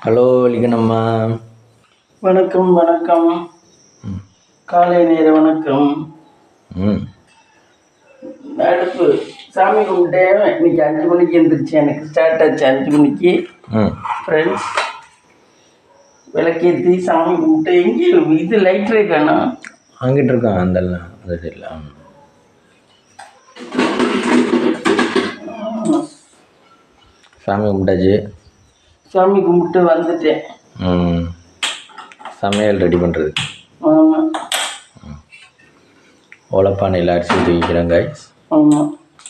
Hello லிங்கனம்மா. வணக்கம் வணக்கம். காலை நேர வணக்கம். அடுப்பு சாமி கும்பிட்டேன். இன்னைக்கு 5 மணிக்கு எழுந்திரிச்சு எனக்கு ஸ்டார்ட் ஆச்சு. 5 மணிக்கு ஃப்ரெண்ட்ஸ் விளக்கேற்றி சாமி கும்பிட்டு எங்கேயும் இது லைட்ரே காணும் அங்கிட்டு இருக்கான் அந்தெல்லாம் அந்த சைடில். சாமி கும்பிட்டாச்சு. சாமி கும்பிட்டு வந்துட்டேன். சமையல் ரெடி பண்ணுறது. ஆமாம், ஓலப்பானையில் அரிசி ஊற்றி வைக்கிறேன் காய்ஸ். ஆமாம்,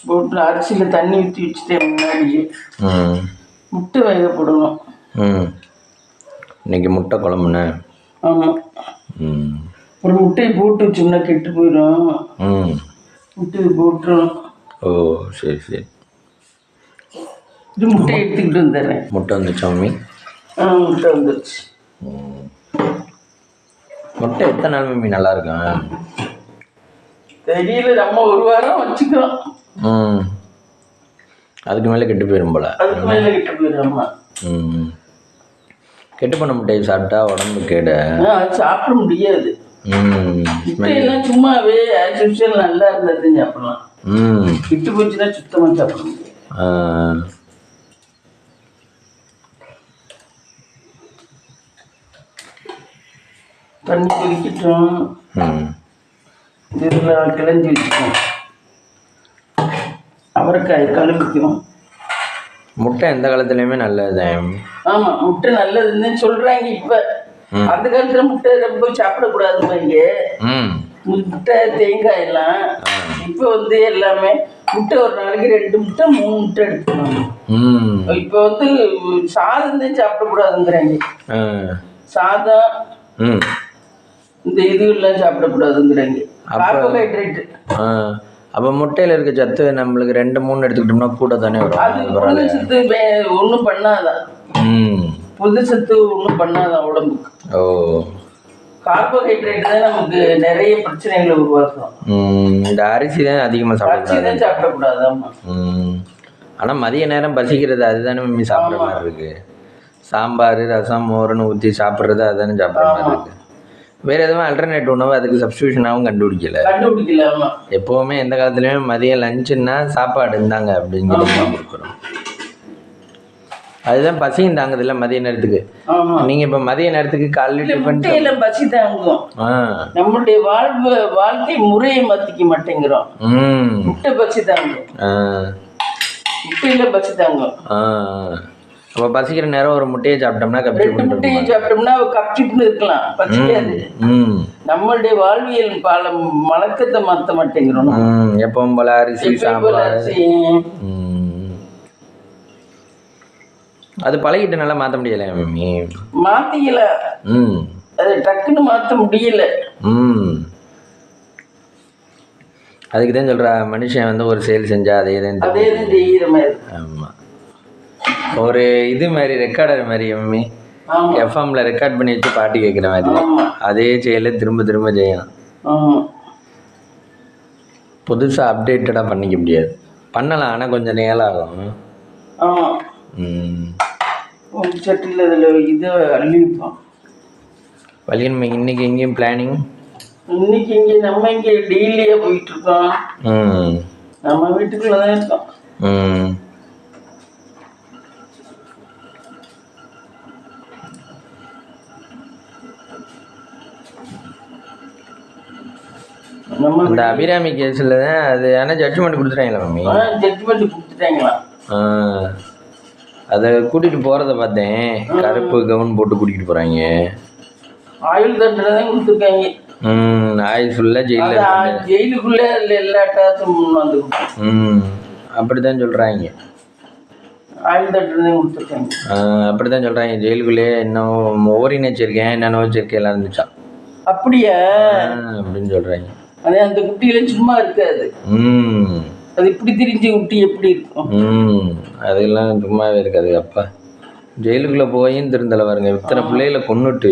போட்டு அரிசியில் தண்ணி ஊற்றி வச்சுட்டேன் முன்னாடியே. முட்டை வேக போடணும். இன்னைக்கு முட்டை குழம்புண்ணே. ஆமாம், ஒரு முட்டையை போட்டு வச்சோம்னா கெட்டு போயிடும். முட்டையை போட்டுரும். ஓ சரி சரி. இது முட்டை எடுத்துக்கிட்டு வந்துடுறேன். முட்டை வந்துச்சு மம்மி? முட்டை வந்துடுச்சு. முட்டை எத்தனை நாள் மம்மி நல்லா இருக்கும்? தெரியல, நம்ம ஒரு வாரம் வச்சுக்கிறோம். அதுக்கு மேலே கெட்டு போயிடும் போல. அதுக்கு மேலே கெட்டு போயிடும். கெட்டு பண்ண முட்டையை சாப்பிட்டா உடம்பு கேடு. சாப்பிட முடியாது. முட்டையெல்லாம் சும்மாவே ஆக்சுவல் நல்லா இருந்தது சாப்பிடலாம். கெட்டு போச்சுன்னா சுத்தமாக சாப்பிட முடியாது. தண்ணி கொதிக்கட்டும். இதில் கிளஞ்சி வச்சுக்கோம். அவரைக்காய் கழுவிக்கும். முட்டை எந்த காலத்துலையுமே நல்லது. ஆமாம், முட்டை நல்லதுன்னு சொல்கிறாங்க. இப்போ அந்த காலத்தில் முட்டை ரொம்ப சாப்பிடக்கூடாதுங்க. முட்டை தேங்காய் எல்லாம். இப்போ எல்லாமே முட்டை ஒரு நாளைக்கு 2 முட்டை 3 முட்டை எடுக்கணும். இப்போ சாதம் தான் சாப்பிடக்கூடாதுங்கிறாங்க. சாதம் இந்த இதுலாம் சாப்பிடக்கூடாதுங்கிறாங்க. கார்போஹைட்ரேட்டு. அப்போ முட்டையில் இருக்க சத்து நம்மளுக்கு 2-3 எடுத்துக்கிட்டோம்னா கூட தானே வரும். அது புது சத்து ஒன்றும் பண்ணாதான். புது சத்து ஒன்றும் பண்ணாதான் உடம்புக்கு. ஓ, கார்போஹைட்ரேட் தான் நமக்கு நிறைய பிரச்சனைகளை உருவாக்கும். இந்த அரிசி தான் அதிகமாக சாப்பிடக்கூடாது. ஆனால் மதிய நேரம் பசிக்கிறது அதுதானே மம்மி சாப்பிட்ற மாதிரி இருக்கு. சாம்பார் ரசம் மோர்னு ஊற்றி சாப்பிட்றது அதுதானே சாப்பிட்ற மாதிரி இருக்கு. வேறு எதுவும் அல்டர்னேட் உணவு அதுக்கு சப்ஸ்டியூஷனாகவும் கண்டுபிடிக்கல. எப்போவுமே எந்த காலத்துலேயுமே மதியம் லஞ்சுன்னா சாப்பாடு இருந்தாங்க அப்படின்னு சொல்லி கொடுக்குறோம். அதுதான் பசியும் தாங்குது இல்லை மதிய நேரத்துக்கு. நீங்கள் இப்போ மதிய நேரத்துக்கு காலையில் டிஃபன் பசி தாங்கும். நம்மளுடைய வாழ்க்கை முறையை மாற்றிக்க மாட்டேங்கிறோம். முட்டை பசி தாங்கும். முட்டையில பசி தாங்கும். அப்போ பசிக்கிற நேரம் ஒரு முட்டையை சாப்பிட்டோம்னா 2 முட்டையை சாப்பிட்டோம்னா கப்சிப்னு இருக்கலாம், பசிக்காது. நம்மளுடைய வாழ்வியல் மலக்கத்தை மாற்ற மாட்டேங்கிறோம். எப்பவும் போல அரிசி சாம்பார் அது பழகிட்டு நல்லா மாற்ற முடியல மம்மி. மாற்றிக்கல. அது டக்குன்னு மாற்ற முடியல. அதுக்கு தான் சொல்கிறா மனுஷன் ஒரு செயல் செஞ்சால் அதே தான் செய்கிற மாதிரி. ஆமாம், ஒரு இது மாதிரி ரெக்கார்டர் மாதிரி மம்மி. எஃப்எம்ல ரெக்கார்ட் பண்ணி வச்சு பாட்டு கேட்குற மாதிரி அதே செயலை திரும்ப திரும்ப செய்யணும். புதுசாக அப்டேட்டடாக பண்ணிக்க முடியாது. பண்ணலாம், ஆனால் கொஞ்சம் நேரம் ஆகும். சட்டியில் இதில் இதை அள்ளி வைப்போம். வலியன்மை இன்னைக்கு எங்கேயும் பிளானிங்? இன்னைக்கு இங்கே நம்ம இங்கே டெய்லியே போயிட்டு இருக்கோம். நம்ம வீட்டுக்குள்ள தான் இருக்கோம். அந்த அபிராமி கேஸில் தான் அது. ஆனால் ஜட்ஜ்மெண்ட் கொடுத்துட்டாங்களா மம்மி? ஜட்ஜ்மெண்ட் கொடுத்துட்டாங்களா? அதை கூட்டிகிட்டு போகிறத பார்த்தேன். கருப்பு கவுன் போட்டு கூட்டிகிட்டு போகிறாங்க. ஆயுள் தண்டனை தான் கொடுத்துருக்காங்க. ஆயுள் ஃபுல்லாக ஜெயிலுக்குள்ளே எல்லா டாஸும் வந்து அப்படி தான் சொல்கிறாங்க. ஆயுள் தண்டனை தான் கொடுத்துருக்காங்க. அப்படி தான் சொல்கிறாங்க. ஜெயிலுக்குள்ளேயே இன்னும் ஓரின வச்சிருக்கேன் என்னென்ன வச்சிருக்கேன் எல்லாம் இருந்துச்சான். அப்படியா அப்படின்னு சொல்கிறாங்க. அதே அந்த குட்டியில சும்மா இருக்காது. அது இப்படி திரிஞ்சு குட்டி எப்படி இருக்கும்? அதெல்லாம் சும்மாவே இருக்காது. அப்பா ஜெயிலுக்குள்ளே போயும் திருந்தலை பாருங்க. இத்தனை பிள்ளைகளை கொன்னுட்டு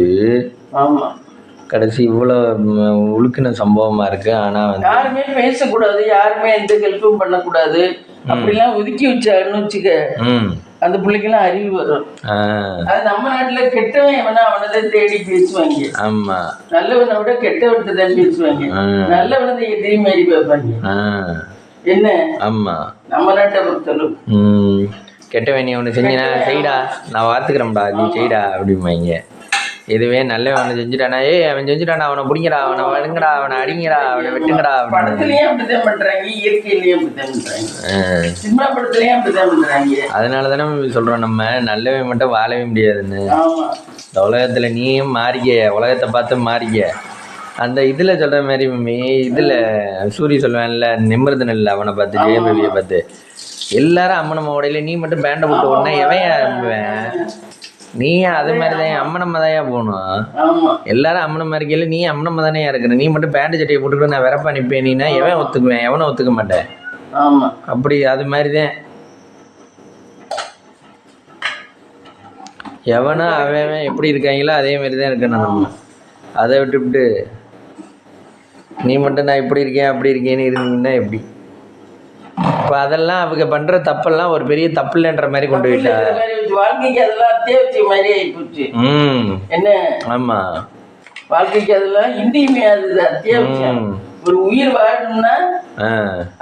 கடைசி இவ்வளோ உழுக்கின சம்பவமாக இருக்குது. ஆனால் யாருமே பேசக்கூடாது, யாருமே எந்த ஹெல்ப்பும் பண்ணக்கூடாது. அப்படிலாம் ஒதுக்கி வச்சாருன்னு வச்சுக்க அந்த பிள்ளைக்கெல்லாம் அறிவு வரும். அது நம்ம நாட்டுல கெட்டவன் எவனா அவனதான் தேடி பேசுவாங்க. ஆமா, நல்லவனை விட கெட்டவன்ட்டு தான் பேசுவாங்க. நல்லவனை திரும்பி மாறி பார்ப்பாங்க. என்ன? ஆமா, நம்ம நாட்டை பொறுத்தளவு கெட்டவன் நீ ஒன்று செஞ்சினா செய்டா, நான் பார்த்துக்கிறேன்டா, நீ செய்டா அப்படிம்பாங்க. இதுவே நல்லவன் அவனை செஞ்சுட்டானா, அவன் செஞ்சுட்டானா, அவனை பிடிங்கடா, அவனை வழுங்கடா, அவனை அடிங்கடா, அவனை வெட்டுங்கடா. படத்துலயும் அப்படித்தான் பண்றாங்க, இயற்கையிலயும் அப்படித்தான் பண்றாங்க, சினிமா படத்துலயும் அப்படித்தான் பண்றாங்க. அதனால தானே சொல்றோம், நம்ம நல்லவன் மட்டும் வாழவே முடியாதுன்னு. இந்த உலகத்துல நீயும் மாறிக்க, உலகத்தை பார்த்து மாறிக்க. அந்த இதுல சொல்ற மாதிரி இதுல சூரிய சொல்லுவேன்ல, நிமிர்ந்து இல்லை அவனை பார்த்து, ஜெயபேபியை பார்த்து எல்லாரும் அம்மனம்மா உடையில நீ மட்டும் பேண்டை போட்டு உடனே எவன் ஆரம்புவேன்? நீ அது மாதிரிதான் அம்மனம்மா தாயா போகணும். எல்லாரும் அம்மனம்மா இருக்கையில நீ அம்மனம்மா தானே இருக்கிற, நீ மட்டும் பேண்ட் சட்டையை போட்டுக்கிட்டு நான் வெறப்பா நிற்பேன், நீனா எவன் ஒத்துக்குவேன்? எவனை ஒத்துக்க மாட்டேன். அப்படி அது மாதிரிதான் எவனா அவன் எப்படி இருக்காங்களோ அதே மாதிரிதான் இருக்கணும் நம்ம. அதை விட்டுவிட்டு நீ மட்டும் நான் இப்படி இருக்கேன் அப்படி இருக்கேன்னு இருந்தீங்கன்னா எப்படி? இப்போ அதெல்லாம் அவங்க பண்ற தப்பெல்லாம் ஒரு பெரிய தப்பு இல்லைன்ற மாதிரி கொண்டு போயிட்டா வாழ்க்கைக்கு அதெல்லாம் அத்தியாவசிய மாதிரி ஆயிப்போச்சு. என்ன? ஆமா, வாழ்க்கைக்கு அதெல்லாம் இன்றியமையாதது, அத்தியாவசியம். ஒரு உயிர் வாழணும்னா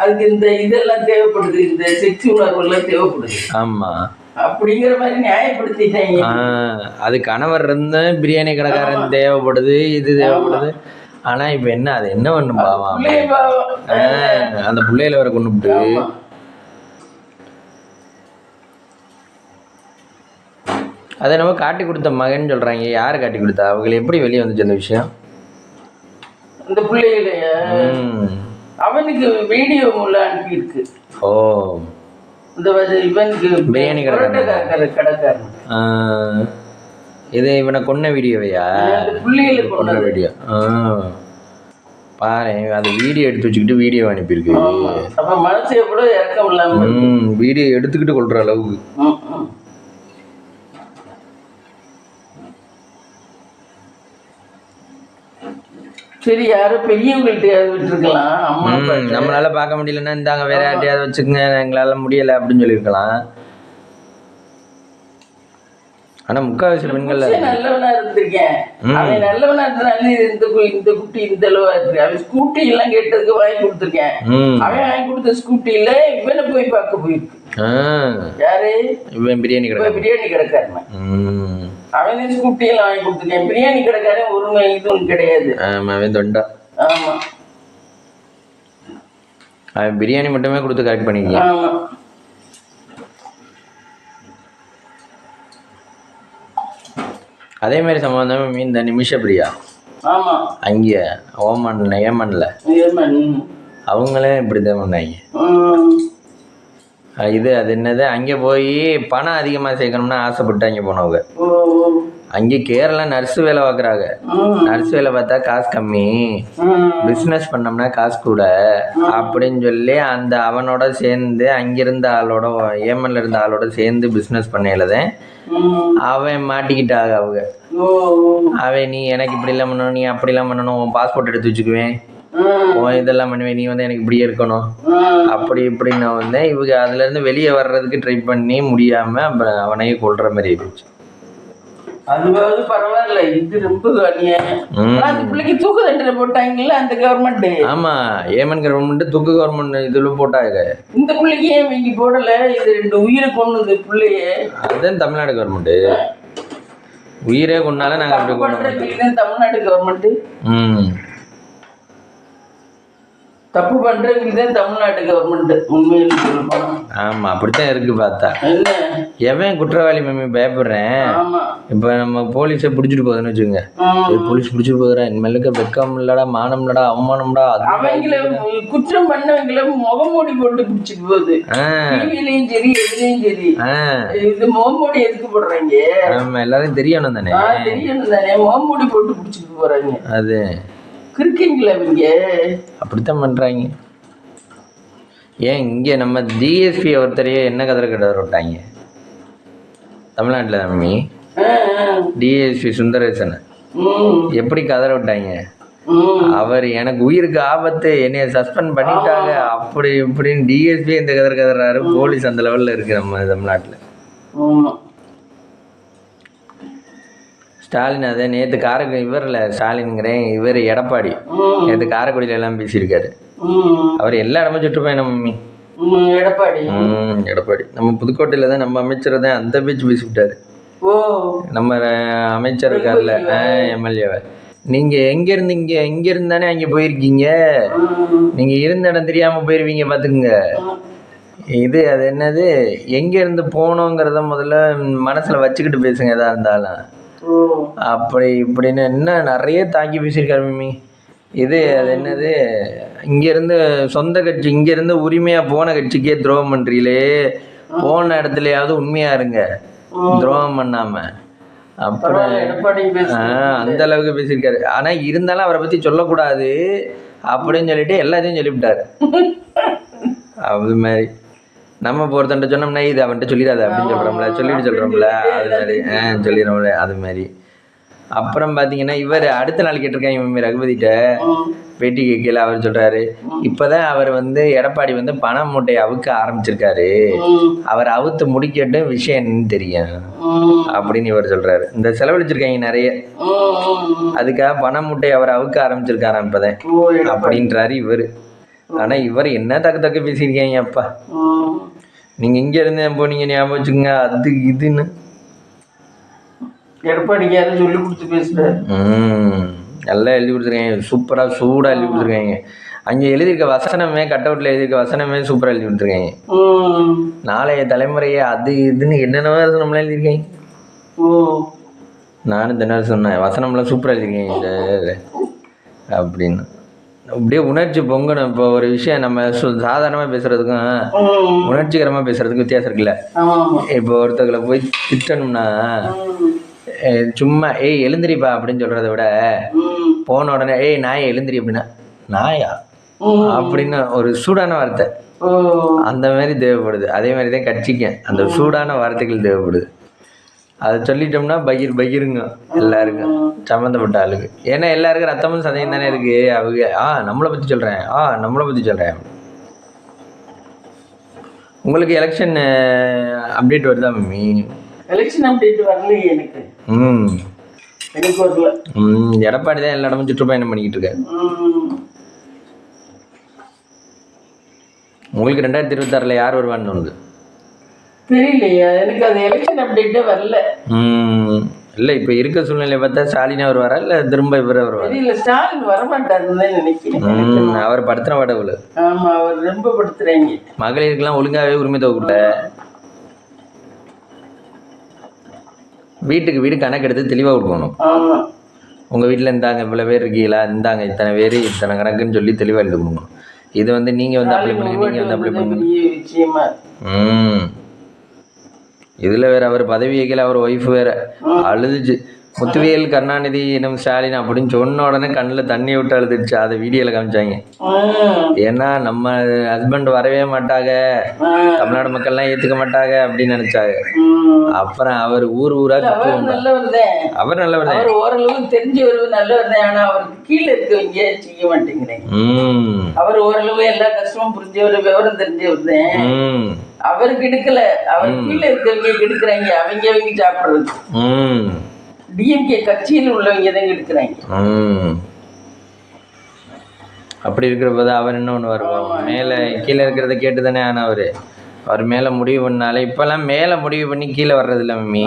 அதுக்கு இந்த இதெல்லாம் தேவைப்படுது, இந்த செக்ஸ் உணர்வு எல்லாம் தேவைப்படுது. ஆமா, அப்படிங்கிற மாதிரி நியாயப்படுத்திட்டாங்க. அது கணவர் இருந்து பிரியாணி கடைக்காரன் தேவைப்படுது, இது தேவைப்படுது. ஆனா இப்ப என்ன, அது என்ன பண்ணும் பாவம், அந்த பிள்ளையில வர கொண்டுட்டு அதை நம்ம காட்டி கொடுத்த மகன் சொல்றாங்க. யாரு காட்டி கொடுத்தா? அவங்களை எப்படி வெளியே வந்துச்சு அந்த விஷயம்? இந்த பிள்ளைகளைய அவனுக்கு வீடியோ மூலம் அனுப்பி இருக்கு. ஓ, இந்த இவனுக்கு பிரியாணி கடைக்காரன் இது இவனை கொன்ன வீடியோவையா? பிள்ளைகளுக்கு கொன்ன வீடியோ பாரு, அது வீடியோ எடுத்து வச்சுக்கிட்டு வீடியோ அனுப்பியிருக்கு. அப்ப மனசே கூட இறக்கம் இல்லாம வீடியோ எடுத்துக்கிட்டு கொள்ற அளவுக்கு. சரி, யாரும் பெரியவங்கள்ட்ட விட்டுருக்கலாம், நம்மளால பார்க்க முடியலன்னா இந்தாங்க வேற யார்ட்டையாவது வச்சுக்கோங்க, எங்களால முடியல அப்படின்னு சொல்லியிருக்கலாம். ஆனா முக்காவாசி பெண்கள் நல்லவனா இருந்திருக்கேன், அவன் நல்லவனா இருந்தாலும் இந்த குட்டி இந்த அளவா இருக்கு. அவன் ஸ்கூட்டி எல்லாம் கேட்டதுக்கு வாங்கி கொடுத்துருக்கேன். அவன் வாங்கி கொடுத்த ஸ்கூட்டியில இவனை போய் பார்க்க போயிருக்கு. யாரு? இவன் பிரியாணி கடைக்காரன். அவன் ஸ்கூட்டி எல்லாம் வாங்கி கொடுத்துருக்கேன். பிரியாணி கடைக்காரன் ஒரு இதுவும் கிடையாது. அவன் தொண்டா. ஆமா, அவன் பிரியாணி மட்டுமே கொடுத்து கரெக்ட் பண்ணிருக்கேன். ஆமா, அதே மாதிரி சம்பவம் தான் இந்த நிமிஷ பிரியா. ஆமா, அங்கே ஏமன்ல அவங்களே இப்படிதான் பண்ணாங்க. இது அது என்னது, அங்கே போய் பணம் அதிகமாக சேர்க்கணும்னு ஆசைப்பட்டு அங்கே போனவங்க. அங்கே கேரளா நர்ஸு வேலை பார்க்குறாங்க. நர்ஸ் வேலை பார்த்தா காசு கம்மி, பிஸ்னஸ் பண்ணோம்னா காசு கூட அப்படின்னு சொல்லி அந்த அவனோட சேர்ந்து அங்கிருந்த ஆளோட, ஏமன்ல இருந்த ஆளோட சேர்ந்து பிஸ்னஸ் பண்ணலதான் அவன் மாட்டிக்கிட்டாங்க. அவங்க அவன் நீ எனக்கு இப்படிலாம் பண்ணணும், நீ அப்படிலாம் பண்ணணும், உன் பாஸ்போர்ட் எடுத்து வச்சுக்குவேன், இதெல்லாம் பண்ணுவேன், நீ வந்து எனக்கு இப்படியே இருக்கணும் அப்படி இப்படின்னு நான் வந்தேன். இவங்க அதுல இருந்து வெளியே வர்றதுக்கு ட்ரை பண்ணி முடியாம அப்புறம் அவனையே கொல்ற மாதிரி ஆயிடுச்சு. அதுவாவது பரவாயில்ல, இது ரொம்ப அந்த பிள்ளைக்கு தூக்கு தண்டனை போட்டாங்கல்ல அந்த கவர்மெண்ட். ஆமா, ஏமன் கவர்மெண்ட் தூக்கு கவர்மெண்ட் இதுல போட்டாங்க. இந்த பிள்ளைக்கு ஏன் இவங்க போடல? இது 2 உயிரை கொண்டு பிள்ளைய. அதுதான் தமிழ்நாடு கவர்மெண்ட் உயிரே கொண்டாலும் நாங்க அப்படி கொண்டு தமிழ்நாடு கவர்மெண்ட் தப்பு பண்றவங்க தமிழ்நாடு கவர்மெண்ட் உண்மையில சொல்லணும். ஆமா, அப்படித்தான் இருக்கு. பார்த்தா எவன் குற்றவாளி பயப்படுறேன். இப்ப நம்ம போலீஸை பிடிச்சிட்டு போகுதுன்னு வச்சுக்கோங்க, போலீஸ் பிடிச்சிட்டு போகுறேன், இனிமேலுக்கு வெக்கம் இல்லடா, மானம் இல்லடா, அவமானம்டா, அவங்கள குற்றம் பண்ணவங்கள முகமூடி போட்டு பிடிச்சிட்டு போகுது. டிவிலையும் சரி எதுலையும் சரி இது முகமூடி எதுக்கு போடுறாங்க? ஆமா, எல்லாரும் தெரியணும் தானே, முகமூடி போட்டு பிடிச்சிட்டு போறாங்க. அது இருக்கீங்களா இவங்க அப்படித்தான் பண்றாங்க. ஏன் இங்க நம்ம டிஎஸ்பி ஒருத்தரையே என்ன கதற கதற விட்டாங்க தமிழ்நாட்டில். தம்பி டிஎஸ்பி சுந்தரேசன் எப்படி கதற விட்டாங்க? அவர் எனக்கு உயிருக்கு ஆபத்து, என்னைய சஸ்பெண்ட் பண்ணிட்டாங்க அப்படி இப்படின்னு டிஎஸ்பி இந்த கதறாரு. போலீஸ் அந்த லெவல்ல இருக்கு நம்ம தமிழ்நாட்டில். ஆமா. ஸ்டாலின் அதே நேற்று இவரில் ஸ்டாலின்ங்கிறேன், இவர் எடப்பாடி நேற்று காரைக்குடியில எல்லாம் பேசியிருக்காரு. அவர் எல்லா இடமும் சுற்றுப்பயணம் மம்மி. எடப்பாடி எடப்பாடி நம்ம புதுக்கோட்டையில் தான் நம்ம அமைச்சரை தான் அந்த பேச்சு பேசிவிட்டாரு. நம்ம அமைச்சர் இருக்கார்ல எம்எல்ஏவை, நீங்கள் எங்கேருந்து இங்கேருந்து தானே அங்கே போயிருக்கீங்க, நீங்கள் இருந்த இடம் தெரியாமல் போயிருவீங்க பார்த்துக்குங்க. இது அது என்னது, எங்கேருந்து போகணுங்கிறத முதல்ல மனசில் வச்சுக்கிட்டு பேசுங்க எதாக இருந்தாலும். அப்படி இப்படின்னு என்ன நிறைய தாக்கி பேசியிருக்காரு மம்மி. இது அது என்னது, இங்கேருந்து சொந்த கட்சி, இங்கேருந்து உரிமையாக போன கட்சிக்கே துரோகம் பண்ணுறீங்களே, போன இடத்துலையாவது உண்மையாக இருங்க, துரோகம் பண்ணாமல். அப்புறம் அந்த அளவுக்கு பேசியிருக்காரு. ஆனால் இருந்தாலும் அவரை பற்றி சொல்லக்கூடாது அப்படின்னு சொல்லிட்டு எல்லாத்தையும் சொல்லிவிட்டார். அது மாதிரி நம்ம பொறுத்தன்ட்ட சொன்னோம்னா இது அவன்கிட்ட சொல்லிடாது அப்படின்னு சொல்கிறோம்ல அது மாதிரி சொல்லிடுறோம்ல அது மாதிரி. அப்புறம் பார்த்தீங்கன்னா இவர் அடுத்த நாள் கேட்டிருக்காங்க மம்மி ரகுபதிட்ட பேட்டி கேட்கல. அவர் சொல்கிறாரு, இப்போ தான் அவர் எடப்பாடி பண மூட்டையை அவுக்க ஆரம்பிச்சிருக்காரு, அவர் அவுத்து முடிக்கட்டு விஷயம் என்னன்னு தெரியும் அப்படின்னு இவர் சொல்கிறாரு. இந்த செலவழிச்சிருக்காங்க நிறைய, அதுக்காக பண மூட்டையை அவர் அவுக்க ஆரம்பிச்சிருக்காராம் இப்போதான் அப்படின்றாரு இவர். ஆனால் இவர் என்ன தக்க பேசியிருக்காங்க அப்பா. நீங்கள் இங்கே இருந்தேன் போனீங்க ஞாபகம் வச்சுக்கோங்க, அது இதுன்னு எடப்பாடிக்கு யாரும் சொல்லி கொடுத்து பேசுகிறாரு. நல்லா எழுதி கொடுத்துருக்காங்க, சூப்பராக சூடாக எழுதி கொடுத்துருக்காங்க. அங்கே எழுதியிருக்க வசனமே, கட் அவுட்டில் எழுதியிருக்க வசனமே சூப்பராக எழுதி கொடுத்துருக்காங்க. நாளைய தலைமுறையை அது இதுன்னு என்னென்னவோ நம்மளாம் எழுதியிருக்காங்க. நானும் தினம் சொன்னேன், வசனம்லாம் சூப்பராக எழுதியிருக்கேன் அப்படின்னு. அப்படியே உணர்ச்சி பொங்கணும். இப்போ ஒரு விஷயம் நம்ம சாதாரணமாக பேசுகிறதுக்கும் உணர்ச்சிகரமாக பேசுகிறதுக்கும் வித்தியாசம் இருக்குல்ல. இப்போ ஒருத்தர்களை போய் திட்டணும்னா சும்மா ஏய் எழுந்திரிப்பா அப்படின்னு சொல்கிறத விட போன உடனே ஏய் நாயை எழுந்திரி அப்படின்னா நாயா அப்படின்னு ஒரு சூடான வார்த்தை அந்த மாதிரி தேவைப்படுது. அதே மாதிரி தான் கட்சிக்கும் அந்த சூடான வார்த்தைகள் தேவைப்படுது. அதை சொல்லிட்டோம்னா பகிருங்க எல்லாருக்கும், சம்மந்தப்பட்ட ஆளுக்கு. ஏன்னா எல்லாருக்கும் ரத்தமும் சதையும் தானே இருக்குது. அவங்க நம்மளை பற்றி சொல்கிறேன். உங்களுக்கு எலெக்ஷன் அப்டேட் வருதா மம்மி? எலெக்ஷன் அப்டேட் வரலையே எனக்கு. எனக்கு வரல. எடப்பாடி தான் எல்லா இடமும் சுற்றுப்பயணம் பண்ணிக்கிட்டு இருக்காரு. உங்களுக்கு 2026 யார் வருவான்னு தோணுது? தெரியலையா எனக்கு, அது எலெக்ஷன் அப்டேட்டே வரல. இல்லை இப்போ இருக்க சூழ்நிலை பார்த்தா ஸ்டாலின் அவர் வரா இல்லை திரும்ப இவர வருவார்? இல்லை ஸ்டாலின் வரமாட்டாருன்னு நினைக்கிறேன். அவர் படுத்துன பாடவுல. ஆமாம், அவர் ரொம்ப படுத்துறாங்க. மகளிருக்கெல்லாம் ஒழுங்காகவே உரிமை தொகுல, வீட்டுக்கு வீடு கணக்கு எடுத்து தெளிவாக கொடுக்கணும். உங்கள் வீட்டில் இந்தாங்க இவ்வளோ பேர் இருக்கீங்களா, இந்தாங்க இத்தனை பேர் இத்தனை கணக்குன்னு சொல்லி தெளிவாக எழுதி கொடுக்கணும். இது நீங்கள் அப்ளை பண்ணுங்க, நீங்கள் அப்ளை பண்ணுங்க. இதில் வேறு அவர் பதவி வைக்கல, அவர் ஒய்ஃப் வேறு அழுதுச்சு. முத்துவேல் கருணாநிதி எனும் ஸ்டாலின் அப்படின்னு சொன்ன உடனே கண்ணில் தண்ணி விட்டு அழுதுச்சு. அதை வீடியோவில் காமிச்சாங்க. ஏன்னா நம்ம ஹஸ்பண்ட் வரவே மாட்டாங்க, தமிழ்நாடு மக்கள்லாம் ஏற்றுக்க மாட்டாங்க அப்படின்னு நினச்சாங்க. அப்புறம் அவர் ஊரா அவர் நல்லவர் தான், ஓரளவு தெரிஞ்சவர் நல்லவர் தான். ஆனால் அவருக்கு கீழே இருக்கவங்க செய்ய மாட்டேங்கிறேன். அவர் ஓரளவு எல்லா கஷ்டமும் புரிஞ்சவர், விவரம் தெரிஞ்சவர் தான். அவருக்கு எடுக்கல, அவர் கீழே இருக்கவங்க எடுக்கிறாங்க. அவங்க சாப்பிட்றது டிஎம்கே கட்சியில் உள்ளவங்க தான் எடுக்கிறாங்க. அப்படி இருக்கிறப்ப அவர் இன்னொன்று வருவோம், மேலே கீழே இருக்கிறத கேட்டு தானே. ஆனால் அவர் மேலே முடிவு பண்ணாலே இப்போல்லாம் மேலே முடிவு பண்ணி கீழே வர்றதில்ல மம்மி.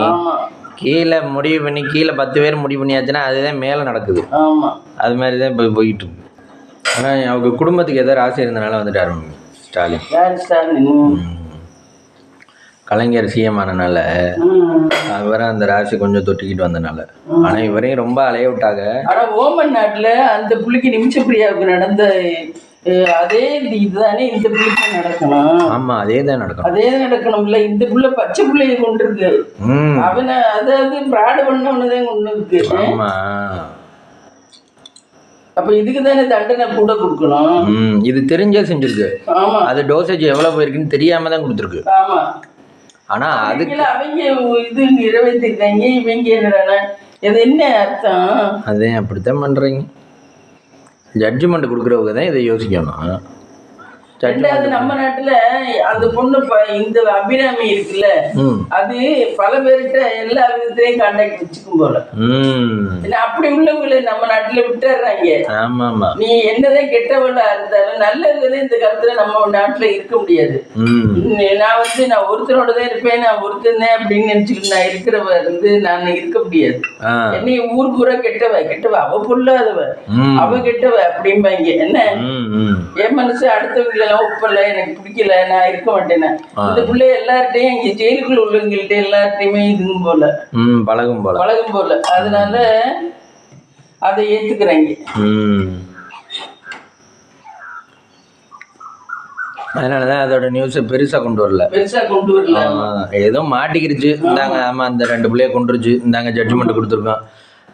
கீழே முடிவு பண்ணி கீழே 10 பேர் முடிவு பண்ணியாச்சுன்னா அதுதான் மேலே நடக்குது. அது மாதிரி தான் இப்போ போயிட்டு இருக்கு. ஆனால் அவங்க குடும்பத்துக்கு ஏதாவது ஆசை இருந்தனால வந்துட்டாரு மம்மி ஸ்டாலின். கலைஞர் சிஎம் ஆனனால அவரை அந்த ராசி கொஞ்சம் தொட்டிக்கிட்டு வந்தனால. ஆனால் இவரையும் ரொம்ப அலைய விட்டாங்க. ஆனால் ஓமன் நாட்டில் அந்த புள்ளிக்கு நிமிஷப்பிரியாவுக்கு நடந்த அதே இதுதானே இந்த புள்ளிக்கு நடக்கணும். ஆமாம், அதே தான் நடக்கணும். அதே தான் நடக்கணும். இல்லை இந்த புள்ள பச்சை பிள்ளையை கொண்டு இருக்கு, அவனை அதாவது ஃப்ராடு பண்ணவனதான் கொண்டு இருக்கு. ஆமாம், அப்ப இதுக்கு தானே தண்டனை கூட கொடுக்கணும். இது தெரிஞ்சே செஞ்சிருக்கு. ஆமா, அது டோசேஜ் எவ்வளவு போயிருக்குன்னு தெரியாம தான் கொடுத்துருக்கு. ஆமா, ஆனா அதுக்கு அவங்க இது நிறைவேற்றிருக்காங்க. இவங்க என்னன்னா இது என்ன அர்த்தம்? அதே அப்படித்தான் பண்றீங்க. ஜட்ஜ்மெண்ட் கொடுக்குறவங்க தான் இதை யோசிக்கணும். ரெண்டாவது நம்ம நாட்டுல அந்த பொண்ணு இந்த அபிராமி இருக்குல்ல, அது பல பேர்கிட்ட எல்லா விதத்திலையும் கான்டாக்ட் வச்சுக்கும் போல. அப்படி உள்ளவங்களை நம்ம நாட்டுல விட்டுறாங்க. நீ என்னதான் கெட்டவளா இருந்தாலும் நல்லதுதான் இந்த காலத்துல நம்ம நாட்டுல இருக்க முடியாது. நான் ஒருத்தரோட தான் இருப்பேன், நான் ஒருத்தன் அப்படின்னு நினைச்சுக்கிட்டு நான் இருக்கிறவ நான் இருக்க முடியாது. என்னை ஊர் பூரா கெட்டவ அவ பொல்லாதவ, அவ கெட்டவ அப்படிம்பாங்க. என்ன என் மனசு அடுத்தவங்களை ஒப்பல, எனக்கு பிடிக்கல, நான் இருக்க மாட்டேன். இந்த பிள்ளை எல்லார்ட்டையும் இங்க ஜெயிலுக்குள்ள உள்ளவங்கள்ட்ட எல்லார்ட்டையுமே இதுவும் போல பழகும் போல. அதனால அதை ஏத்துக்கிறாங்க. அதனாலதான் அதோட நியூஸ் பெருசா கொண்டு வரல. ஏதோ மாட்டிக்கிருச்சு இந்தாங்க. ஆமா, அந்த 2 பிள்ளைய கொண்டுருச்சு இந்தாங்க, ஜட்ஜ்மெண்ட் கொடுத்துருக்கோம்,